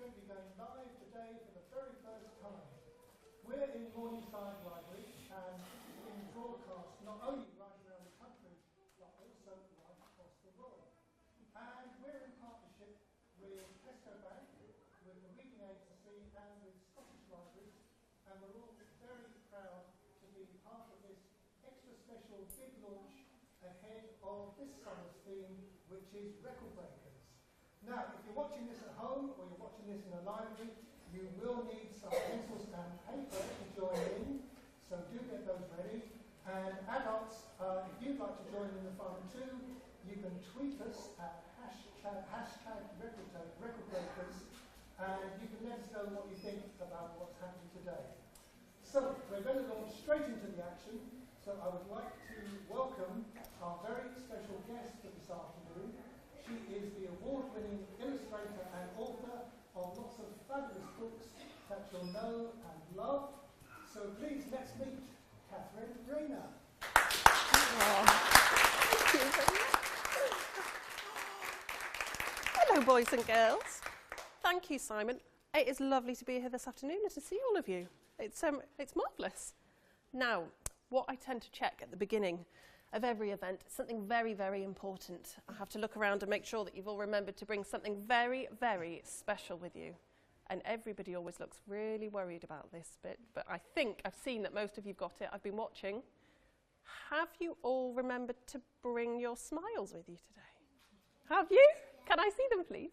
going to be going live today for the very first time. We're in Morningside Library and being broadcast not only right around the country, but also right across the world. And we're in partnership with Tesco Bank, with the Reading Agency and with Scottish Libraries, and we're all very proud to be part of this extra special big launch ahead of this summer's theme, which is Record Breakers. Now, if you're watching this at home or you're watching this in a library, you will need some pencils and paper to join in, so do get those ready. And adults, if you'd like to join in the fun too, you can tweet us at hashtag Record Breakers, and you can let us know what you think about what's happening today. So, we're going to launch straight into the action, so I would like to welcome our very special guest for this afternoon. She is the award-winning illustrator and author of lots of fabulous books that you'll know and love. So please, let's meet Catherine Rayner. Hello, boys and girls. Thank you, Simon. It is lovely to be here this afternoon and to see all of you. It's marvellous. Now, what I tend to check at the beginning of every event is something very, very important. I have to look around and make sure that you've all remembered to bring something very, very special with you. And everybody always looks really worried about this bit, but I think I've seen that most of you've got it. I've been watching. Have you all remembered to bring your smiles with you today? Have you? Can I see them, please?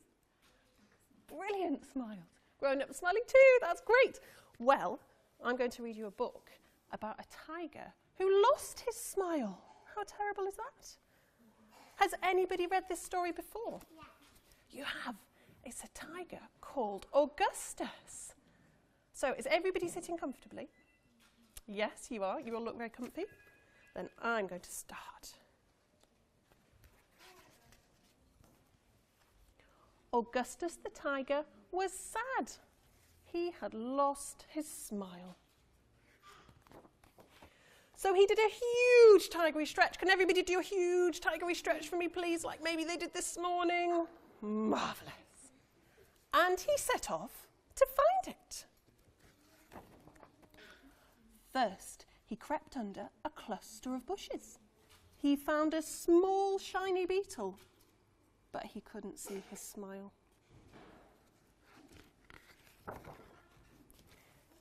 Brilliant smiles. Grown up smiling too, that's great. Well, I'm going to read you a book about a tiger who lost his smile. How terrible is that? Has anybody read this story before? Yeah. You have. It's a tiger called Augustus. So is everybody sitting comfortably? Yes, you are. You all look very comfy. Then I'm going to start. Augustus the tiger was sad. He had lost his smile. So he did a huge tigery stretch. Can everybody do a huge tigery stretch for me, please, like maybe they did this morning? Marvellous. And he set off to find it. First, he crept under a cluster of bushes. He found a small, shiny beetle, but he couldn't see his smile.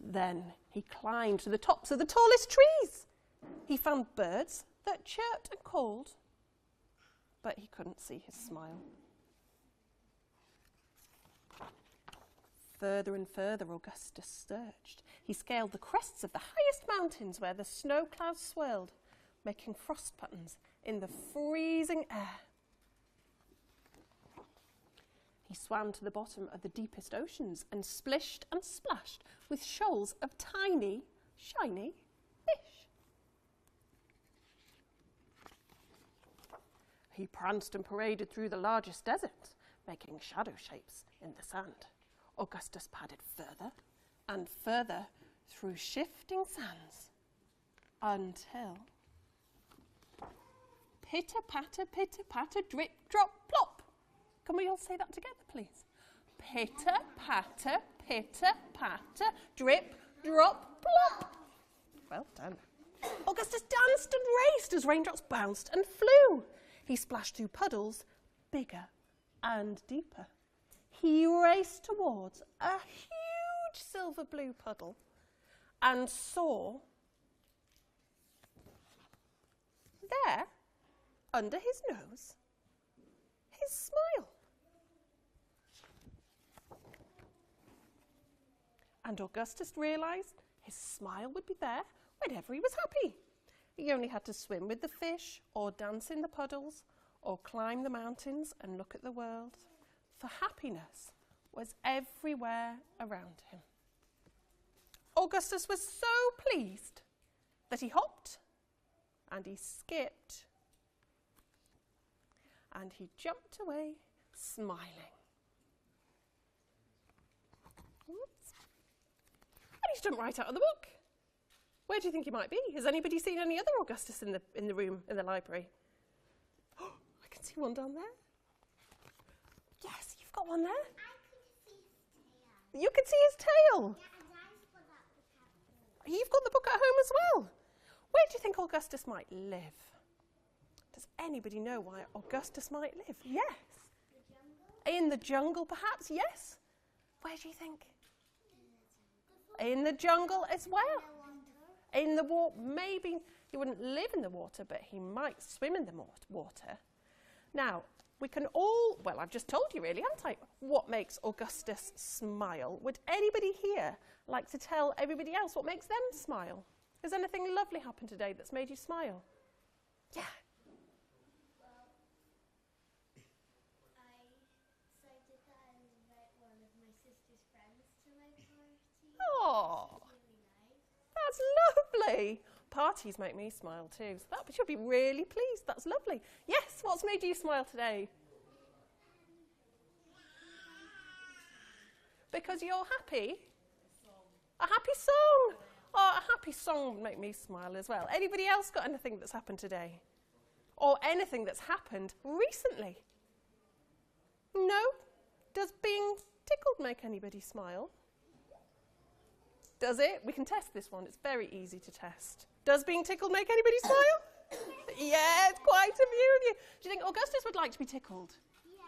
Then he climbed to the tops of the tallest trees. He found birds that chirped and called, but he couldn't see his smile. Further and further Augustus searched. He scaled the crests of the highest mountains where the snow clouds swirled, making frost patterns in the freezing air. He swam to the bottom of the deepest oceans and splished and splashed with shoals of tiny, shiny fish. He pranced and paraded through the largest deserts, making shadow shapes in the sand. Augustus padded further and further through shifting sands until pitter-patter, drip, drop, plop. Can we all say that together, please? Pitter-patter, drip, drop, plop. Well done. Augustus danced and raced as raindrops bounced and flew. He splashed through puddles bigger and deeper. He raced towards a huge silver blue puddle and saw there, under his nose, his smile. And Augustus realised his smile would be there whenever he was happy. He only had to swim with the fish, or dance in the puddles, or climb the mountains and look at the world. For happiness was everywhere around him. Augustus was so pleased that he hopped and he skipped and he jumped away smiling. Oops. And he's jumped right out of the book. Where do you think he might be? Has anybody seen any other Augustus in the room, in the library? Oh, I can see one down there. Yes, you've got one there. I could see his tail. You can see his tail. You've got the book at home as well. Where do you think Augustus might live? Does anybody know why Augustus might live? Yes. In the jungle, perhaps? Yes. Where do you think? In the jungle as well. In the water. Maybe he wouldn't live in the water, but he might swim in the water. Now, we can all, well, I've just told you really, haven't I, what makes Augustus smile. Would anybody here like to tell everybody else what makes them smile? Has anything lovely happened today that's made you smile? Yeah. Oh, that's lovely. Parties make me smile too, so that should be really pleased. That's lovely. Yes, what's made you smile today? Because you're happy? A happy song. Oh, a happy song would make me smile as well. Anybody else got anything that's happened today? Or anything that's happened recently? No? Does being tickled make anybody smile? Does it? We can test this one. It's very easy to test. Does being tickled make anybody smile? Yes, quite a few of you. Do you think Augustus would like to be tickled? Yeah.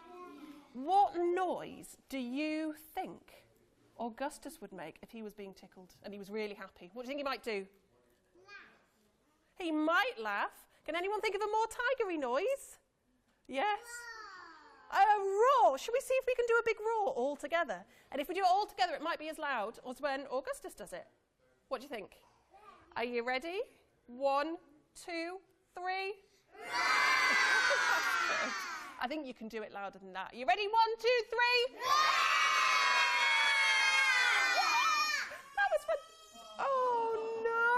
What noise do you think Augustus would make if he was being tickled and he was really happy? What do you think he might do? Laugh. He might laugh. Can anyone think of a more tigery noise? Yes? A roar. Should we see if we can do a big roar all together? And if we do it all together, it might be as loud as when Augustus does it. What do you think? Are you ready? 1, 2, 3. I think you can do it louder than that. You ready? 1, 2, 3. That was fun. Oh, no.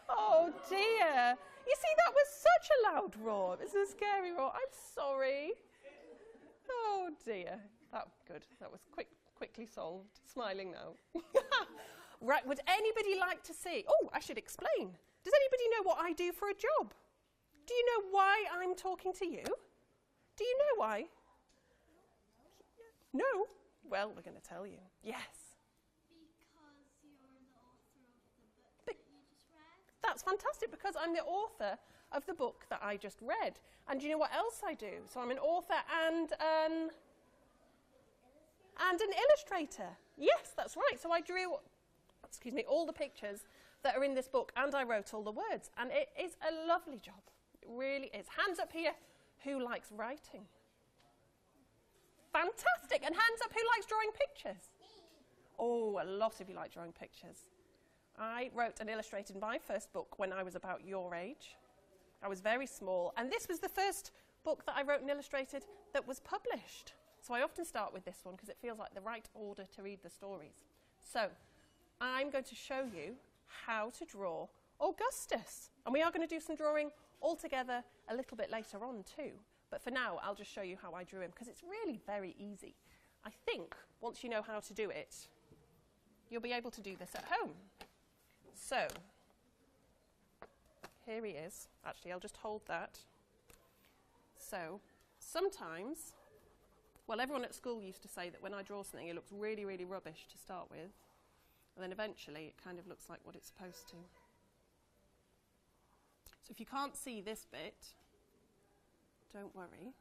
Oh, dear. You see, that was such a loud roar. It was a scary roar. I'm sorry. Oh, dear. Good. That was quickly solved. Smiling now. Right, would anybody like to see? Oh, I should explain. Does anybody know what I do for a job? Do you know why I'm talking to you? Do you know why? No? Well, we're going to tell you. Yes. Because you're the author of the book that you just read. That's fantastic, because I'm the author of the book that I just read. And do you know what else I do? So I'm an author and an illustrator. Yes, that's right. So I drew, all the pictures that are in this book, and I wrote all the words. And it is a lovely job. It really is. Hands up here, who likes writing? Fantastic. And hands up, who likes drawing pictures? Oh, a lot of you like drawing pictures. I wrote and illustrated my first book when I was about your age. I was very small, and this was the first book that I wrote and illustrated that was published. So I often start with this one because it feels like the right order to read the stories. So I'm going to show you how to draw Augustus. And we are going to do some drawing all together a little bit later on too. But for now, I'll just show you how I drew him, because it's really very easy. I think once you know how to do it, you'll be able to do this at home. So here he is. Actually, I'll just hold that. So sometimes, well, everyone at school used to say that when I draw something, it looks really, really rubbish to start with. And then eventually, it kind of looks like what it's supposed to. So if you can't see this bit, don't worry.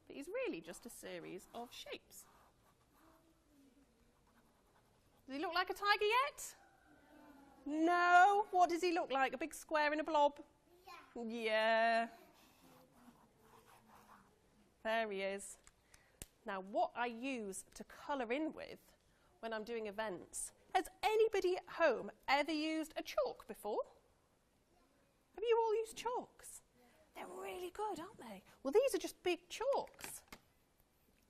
But he's really just a series of shapes. Does he look like a tiger yet? No. What does he look like? A big square in a blob? Yeah. Yeah. There he is. Now, what I use to colour in with when I'm doing events, has anybody at home ever used a chalk before? Have you all used chalks? They're really good, aren't they? Well, these are just big chalks.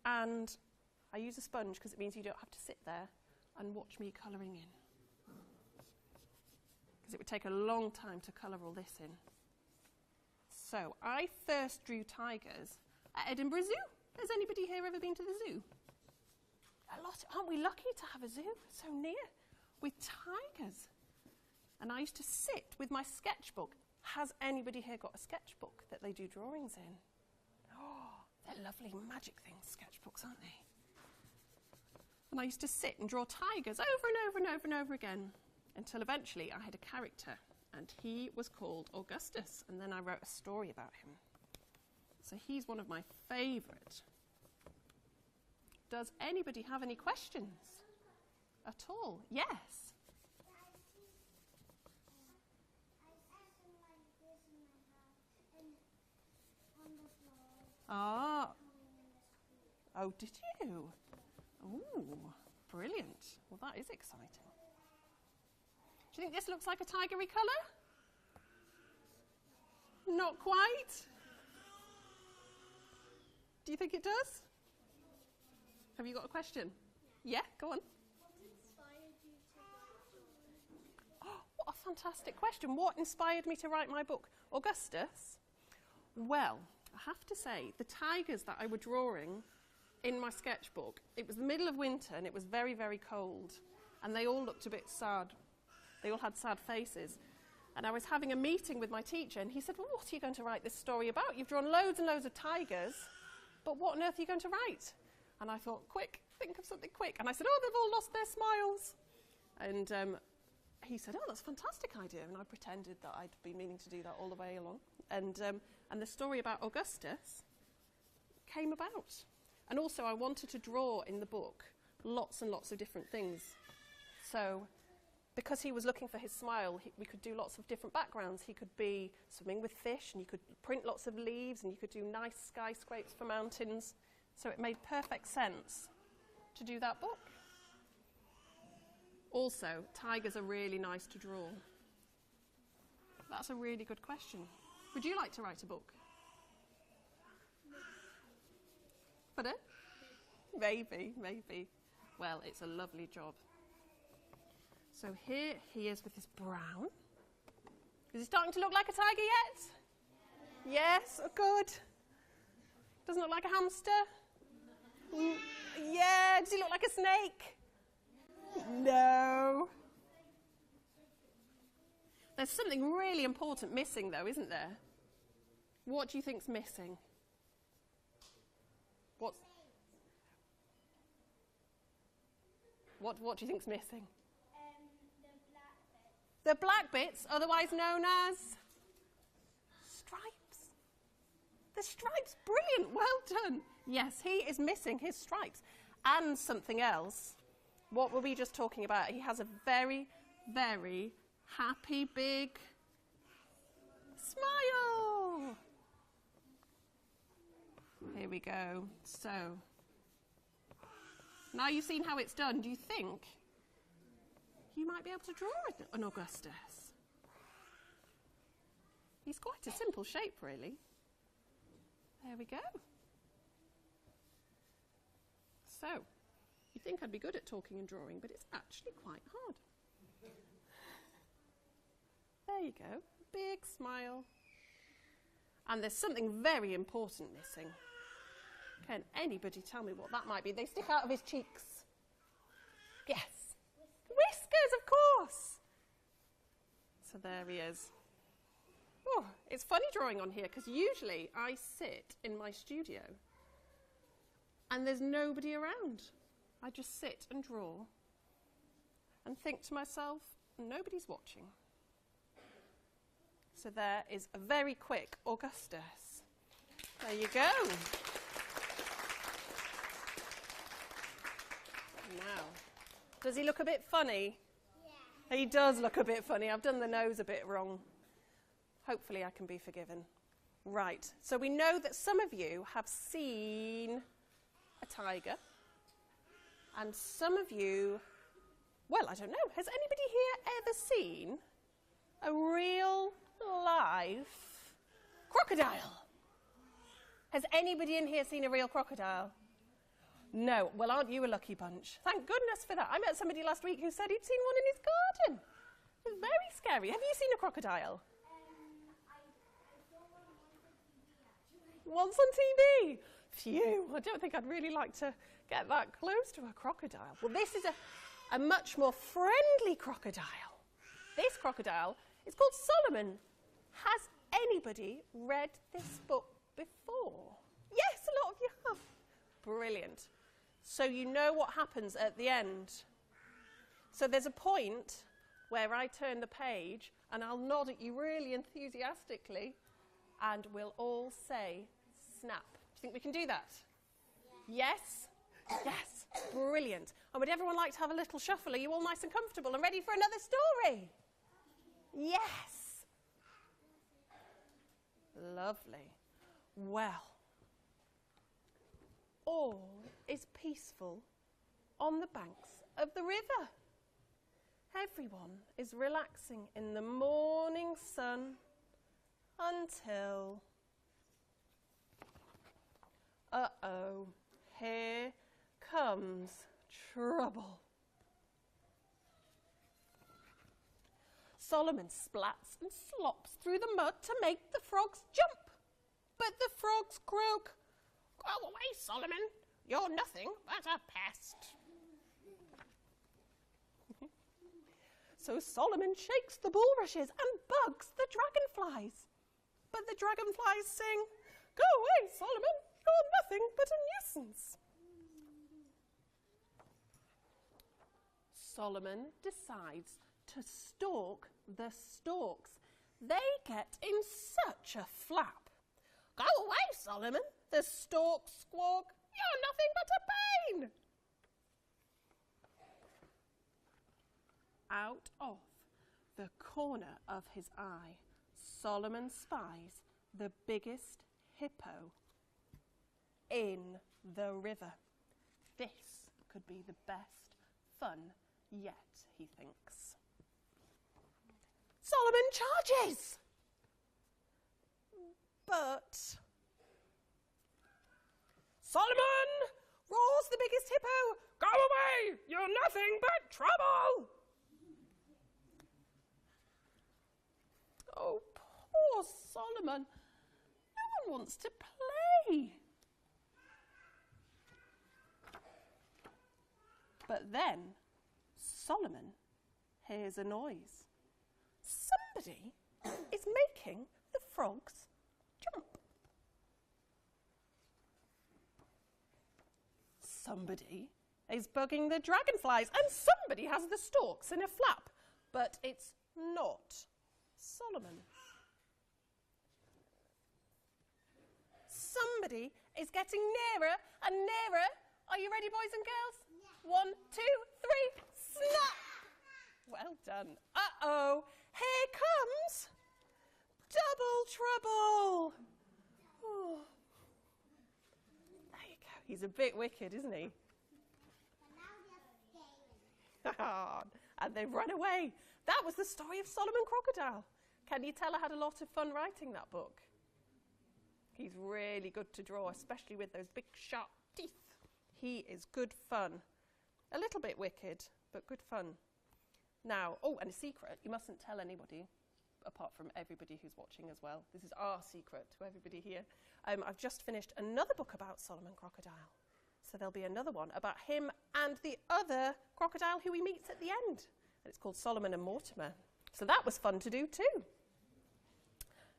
And I use a sponge because it means you don't have to sit there and watch me colouring in. Because it would take a long time to colour all this in. So I first drew tigers at Edinburgh Zoo. Has anybody here ever been to the zoo? A lot. Aren't we lucky to have a zoo so near with tigers? And I used to sit with my sketchbook. Has anybody here got a sketchbook that they do drawings in? Oh, they're lovely magic things, sketchbooks, aren't they? And I used to sit and draw tigers over and over and over and over again until eventually I had a character, and he was called Augustus, and then I wrote a story about him. So he's one of my favourite. Does anybody have any questions at all? Yes? Ah. Oh, did you? Ooh, brilliant. Well, that is exciting. Do you think this looks like a tigery colour? Not quite. Do you think it does? Have you got a question? Yeah, go on. What inspired you to write Oh, what a fantastic question. What inspired me to write my book? Augustus? Well, I have to say, the tigers that I were drawing in my sketchbook, it was the middle of winter and it was very, very cold. And they all looked a bit sad. They all had sad faces. And I was having a meeting with my teacher and he said, well, what are you going to write this story about? You've drawn loads and loads of tigers, but what on earth are you going to write? And I thought, quick, think of something quick. And I said, oh, they've all lost their smiles. And he said, oh, that's a fantastic idea. And I pretended that I'd been meaning to do that all the way along. And the story about Augustus came about. And also I wanted to draw in the book lots and lots of different things. So because he was looking for his smile, we could do lots of different backgrounds. He could be swimming with fish, and you could print lots of leaves, and you could do nice skyscrapes for mountains. So it made perfect sense to do that book. Also, tigers are really nice to draw. That's a really good question. Would you like to write a book? Pardon? Maybe, maybe. Well, it's a lovely job. So here he is with his brown. Is he starting to look like a tiger yet? Yes, oh good. Doesn't look like a hamster? Yeah, does he look like a snake? No. There's something really important missing though, isn't there? What do you think's missing? What do you think's missing? The black bits, otherwise known as stripes. The stripes, brilliant, well done. Yes, he is missing his stripes. And something else. What were we just talking about? He has a very, very happy big smile. Here we go. So, now you've seen how it's done, do you think you might be able to draw an Augustus? He's quite a simple shape, really. There we go. So, you'd think I'd be good at talking and drawing, but it's actually quite hard. There you go. Big smile. And there's something very important missing. Can anybody tell me what that might be? They stick out of his cheeks. Yes. Whiskers, of course. So there he is. Oh, it's funny drawing on here because usually I sit in my studio and there's nobody around. I just sit and draw and think to myself, nobody's watching. So there is a very quick Augustus. There you go. Now, does he look a bit funny? Yeah. He does look a bit funny. I've done the nose a bit wrong. Hopefully I can be forgiven. Right, so we know that some of you have seen a tiger. And some of you, well, I don't know, has anybody here ever seen a real live crocodile? Has anybody in here seen a real crocodile? No. Well, aren't you a lucky bunch? Thank goodness for that. I met somebody last week who said he'd seen one in his garden. It was very scary. Have you seen a crocodile? Once on TV. Phew, I don't think I'd really like to get that close to a crocodile. Well, this is a much more friendly crocodile. This crocodile is called Solomon. Has anybody read this book before? Yes, a lot of you have. Brilliant. so you know what happens at the end. So there's a point where I turn the page and I'll nod at you really enthusiastically and we'll all say snap. Do you think we can do that? Yeah. Yes? Yes. Brilliant. And would everyone like to have a little shuffle? Are you all nice and comfortable and ready for another story? Yes. Lovely. Well, all is peaceful on the banks of the river. Everyone is relaxing in the morning sun until, uh-oh, here comes trouble. Solomon splats and slops through the mud to make the frogs jump. But the frogs croak, "Go away, Solomon, you're nothing but a pest." So Solomon shakes the bulrushes and bugs the dragonflies. But the dragonflies sing, "Go away, Solomon, you're nothing but a nuisance." Solomon decides to stalk the storks. They get in such a flap. "Go away, Solomon," the storks squawk, "you're nothing but a pain." Out of the corner of his eye, Solomon spies the biggest hippo in the river. This could be the best fun yet, he thinks. Solomon charges! But Solomon, roars the biggest hippo, "Go away, you're nothing but trouble." Oh, poor Solomon. No one wants to play. But then Solomon hears a noise. Somebody is making the frogs jump. Somebody is bugging the dragonflies and somebody has the storks in a flap. But it's not Solomon. Somebody is getting nearer and nearer. Are you ready, boys and girls? Yeah. 1, 2, 3, snap! Well done. Uh-oh, here comes double trouble. Oh. There you go. He's a bit wicked, isn't he? And they've run away. That was the story of Solomon Crocodile. Can you tell I had a lot of fun writing that book? He's really good to draw, especially with those big sharp teeth. He is good fun. A little bit wicked, but good fun. Now, oh, and a secret. You mustn't tell anybody, apart from everybody who's watching as well. This is our secret to everybody here. I've just finished another book about Solomon Crocodile. So there'll be another one about him and the other crocodile who he meets at the end. And it's called Solomon and Mortimer. So that was fun to do too.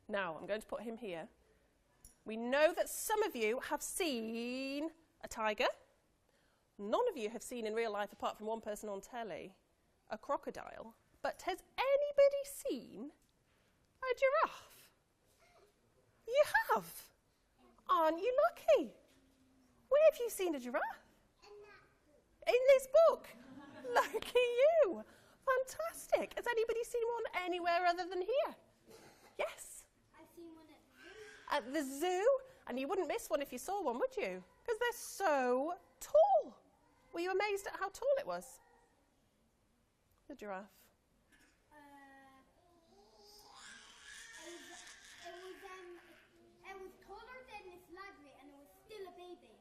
Now, I'm going to put him here. We know that some of you have seen a tiger. None of you have seen in real life, apart from one person on telly, a crocodile. But has anybody seen a giraffe? You have? Aren't you lucky? Where have you seen a giraffe? In this book. Lucky you. Fantastic. Has anybody seen one anywhere other than here? Yes? I've seen one at the zoo. At the zoo? And you wouldn't miss one if you saw one, would you? Because they're so tall. Were you amazed at how tall it was? The giraffe. It was taller than this library and it was still a baby.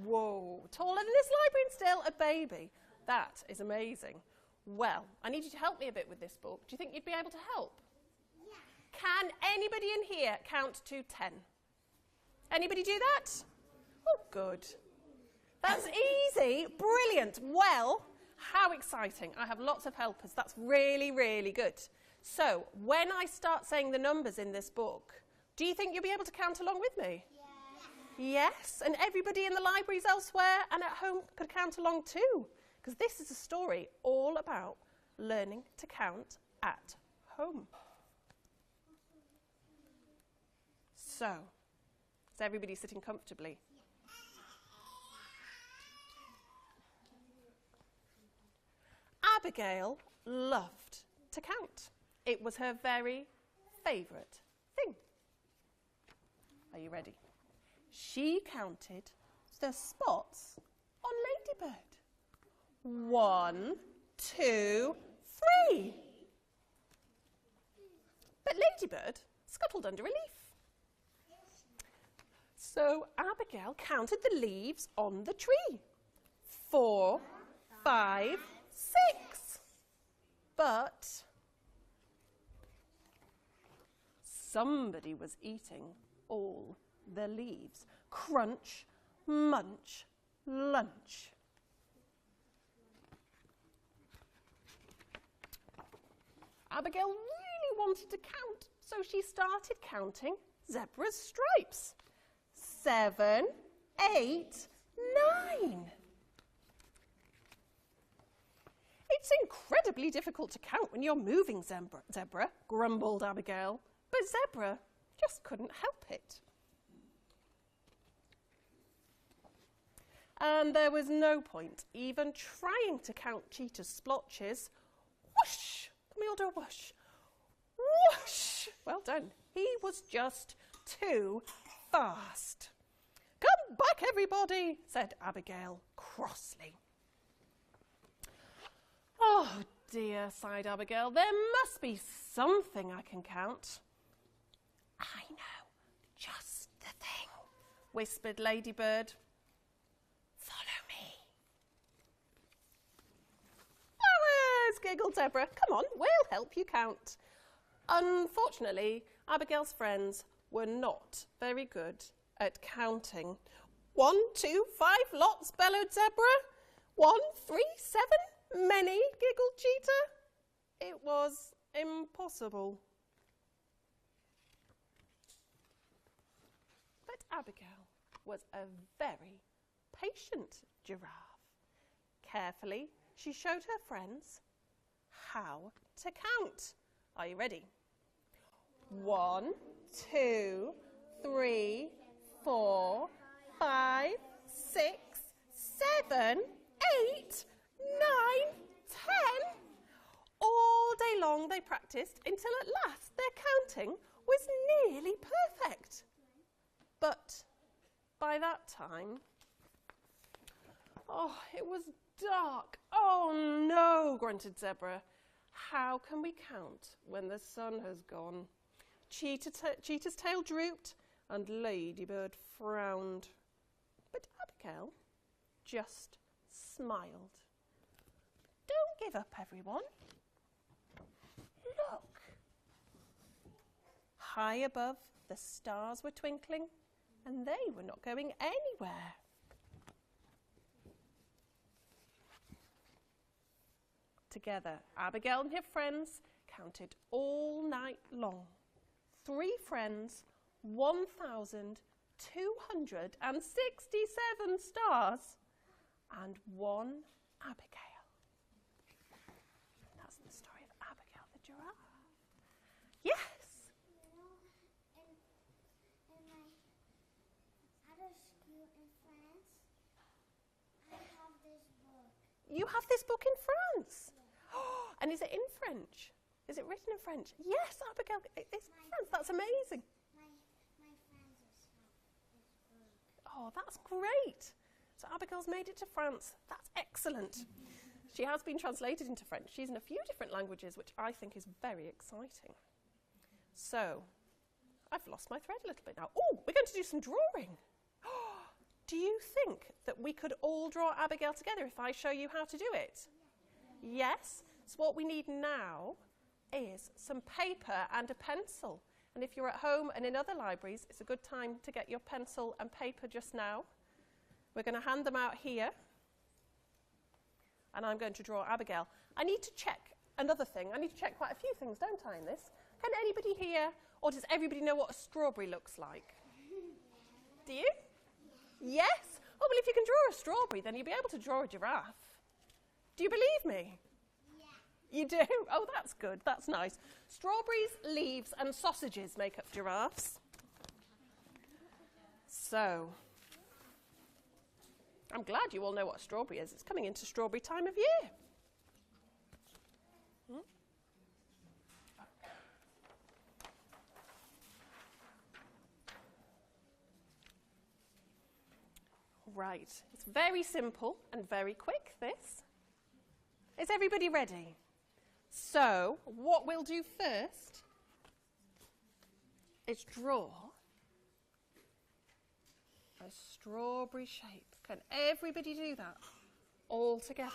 Whoa, taller than this library and still a baby. That is amazing. Well, I need you to help me a bit with this book. Do you think you'd be able to help? Yeah. Can anybody in here count to 10? Anybody do that? Oh, good. That's easy. Brilliant. Well, how exciting. I have lots of helpers. That's really, really good. So, when I start saying the numbers in this book, do you think you'll be able to count along with me? Yeah. Yes, and everybody in the libraries elsewhere and at home could count along too, because this is a story all about learning to count at home. So, is everybody sitting comfortably? Abigail loved to count. It was her very favourite thing. Are you ready? She counted the spots on Ladybird. 1, 2, 3. But Ladybird scuttled under a leaf. So Abigail counted the leaves on the tree. 4, 5, 6. But somebody was eating all the leaves. Crunch, munch, lunch. Abigail really wanted to count, so she started counting zebra's stripes. 7, 8, 9. It's incredibly difficult to count when you're moving, Zebra, grumbled Abigail. But Zebra just couldn't help it. And there was no point even trying to count Cheetah's splotches. Whoosh! Can we all do a whoosh? Whoosh! Well done. He was just too fast. Come back, everybody, said Abigail crossly. Oh dear, sighed Abigail. There must be something I can count. I know, just the thing, whispered Ladybird. Follow me. Flowers, giggled Zebra. Come on, we'll help you count. Unfortunately, Abigail's friends were not very good at counting. 1, 2, 5 lots, bellowed Zebra. 1, 3, 7, many, giggled Cheetah. It was impossible. But Abigail was a very patient giraffe. Carefully, she showed her friends how to count. Are you ready? 1, 2, 3, 4, 5, 6, 7, 8, 9, 10. All day long they practiced until at last their counting was nearly perfect. But by that time, oh, it was dark. Oh no, grunted Zebra. How can we count when the sun has gone? Cheetah's tail drooped and Ladybird frowned. But Abigail just smiled. Don't give up, everyone. Look. High above, the stars were twinkling, and they were not going anywhere. Together, Abigail and her friends counted all night long. 3 friends, 1,267 stars, and 1 Abigail. That's the story of Abigail the giraffe. Yes? You have this book in France? Yeah. And is it in French? Is it written in French? Yes, Abigail, it's France. That's amazing. My friends have this book. Oh, that's great. So Abigail's made it to France. That's excellent. She has been translated into French. She's in a few different languages, which I think is very exciting. So, I've lost my thread a little bit now. Oh, we're going to do some drawing. Do you think that we could all draw Abigail together if I show you how to do it? Yes? So what we need now is some paper and a pencil. And if you're at home and in other libraries, it's a good time to get your pencil and paper just now. We're going to hand them out here. And I'm going to draw Abigail. I need to check another thing. I need to check quite a few things, don't I, in this? Can anybody here, or does everybody know what a strawberry looks like? Do you? a strawberry, then you'll be able to draw a giraffe. Do you believe me? Yeah. You do? Oh, that's good. That's nice. Strawberries, leaves, and sausages make up giraffes. So, I'm glad you all know what a strawberry is. It's coming into strawberry time of year. Right, it's very simple and very quick, this. Is everybody ready? So, what we'll do first is draw a strawberry shape. Can everybody do that all together?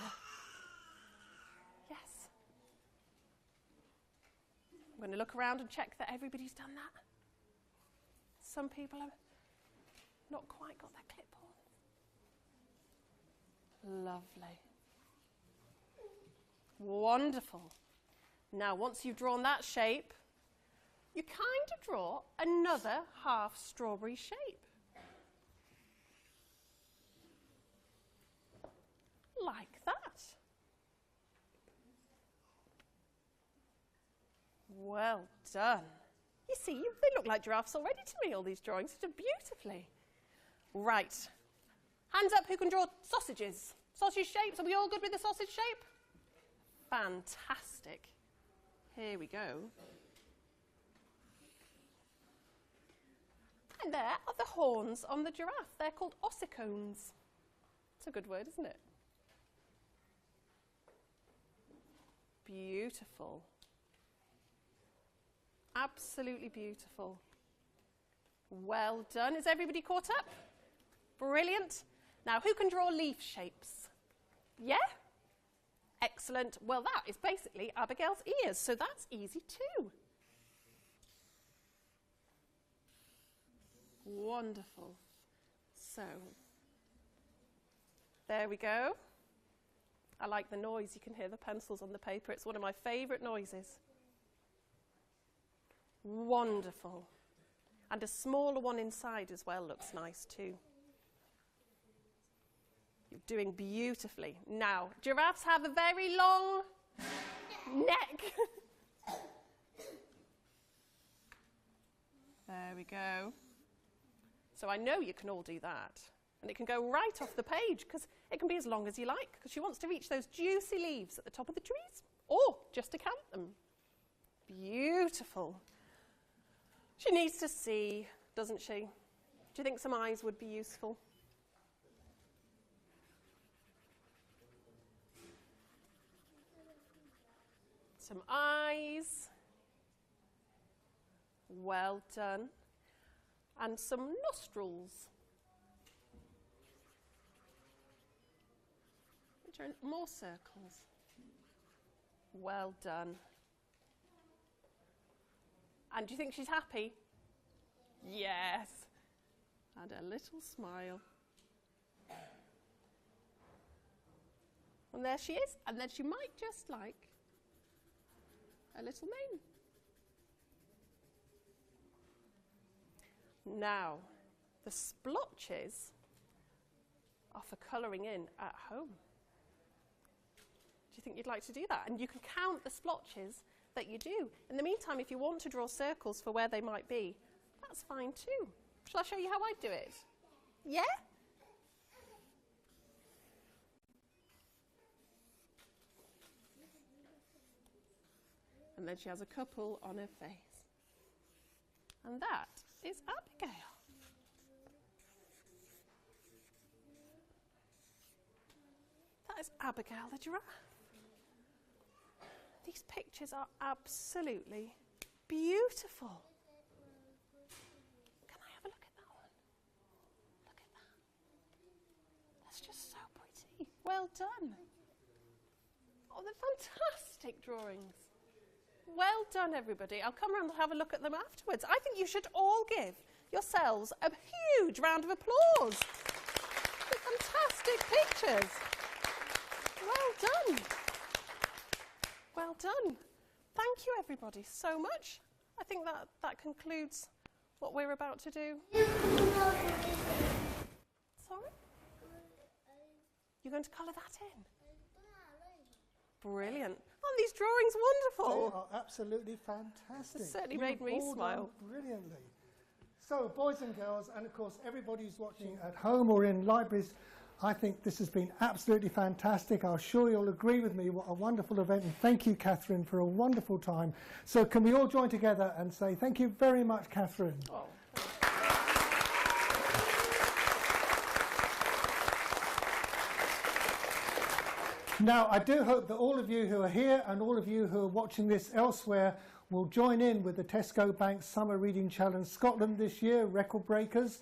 Yes. I'm going to look around and check that everybody's done that. Some people have not quite got their clipboard. Lovely. Wonderful. Now, once you've drawn that shape, you kind of draw another half strawberry shape. Like that. Well done. You see, they look like giraffes already to me, all these drawings. They do beautifully. Right. Hands up who can draw sausages. Sausage shapes. Are we all good with the sausage shape? Fantastic. Here we go. And there are the horns on the giraffe. They're called ossicones. It's a good word, isn't it? Beautiful. Absolutely beautiful. Well done. Is everybody caught up? Brilliant. Now, who can draw leaf shapes? Yeah? Excellent. Well, that is basically Abigail's ears, so that's easy too. Wonderful. So, there we go. I like the noise. You can hear the pencils on the paper. It's one of my favourite noises. Wonderful. And a smaller one inside as well looks nice too. You're doing beautifully. Now, giraffes have a very long neck. There we go. So I know you can all do that. And it can go right off the page because it can be as long as you like because she wants to reach those juicy leaves at the top of the trees or just to count them. Beautiful. She needs to see, doesn't she? Do you think some eyes would be useful? Some eyes. Well done. And some nostrils. Which are more circles. Well done. And do you think she's happy? Yes. And a little smile. And there she is. And then she might just like a little mane. Now, the splotches are for colouring in at home. Do you think you'd like to do that? And you can count the splotches that you do. In the meantime, if you want to draw circles for where they might be, that's fine too. Shall I show you how I do it? Yeah? And then she has a couple on her face. And that is Abigail. That is Abigail the giraffe. These pictures are absolutely beautiful. Can I have a look at that one? Look at that. That's just so pretty. Well done. Oh, they're fantastic drawings. Well done, everybody. I'll come around and have a look at them afterwards. I think you should all give yourselves a huge round of applause. They're fantastic pictures. Well done. Well done. Thank you, everybody, so much. I think that concludes what we're about to do. Sorry? You're going to colour that in? Brilliant. Oh, these drawings are wonderful. They are absolutely fantastic. It's certainly You've made me all smile. done brilliantly. So, boys and girls, and of course everybody who's watching at home or in libraries, I think this has been absolutely fantastic. I'm sure you'll agree with me. What a wonderful event. And thank you, Catherine, for a wonderful time. So can we all join together and say thank you very much, Catherine. Oh. Now, I do hope that all of you who are here and all of you who are watching this elsewhere will join in with the Tesco Bank Summer Reading Challenge Scotland this year, record breakers.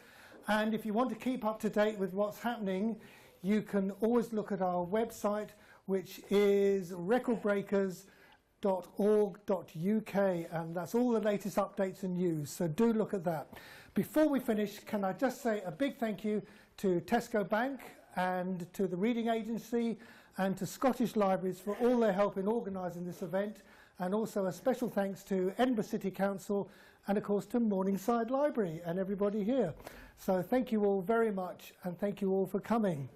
And if you want to keep up to date with what's happening, you can always look at our website, which is recordbreakers.org.uk, and that's all the latest updates and news, so do look at that. Before we finish, can I just say a big thank you to Tesco Bank and to the Reading Agency and to Scottish Libraries for all their help in organising this event, and also a special thanks to Edinburgh City Council and of course to Morningside Library and everybody here. So thank you all very much, and thank you all for coming.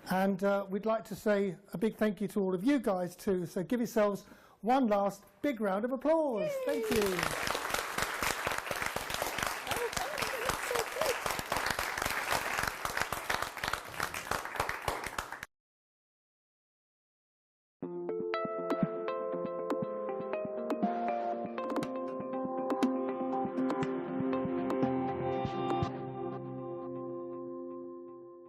And we'd like to say a big thank you to all of you guys too, so give yourselves one last big round of applause. Yay! Thank you.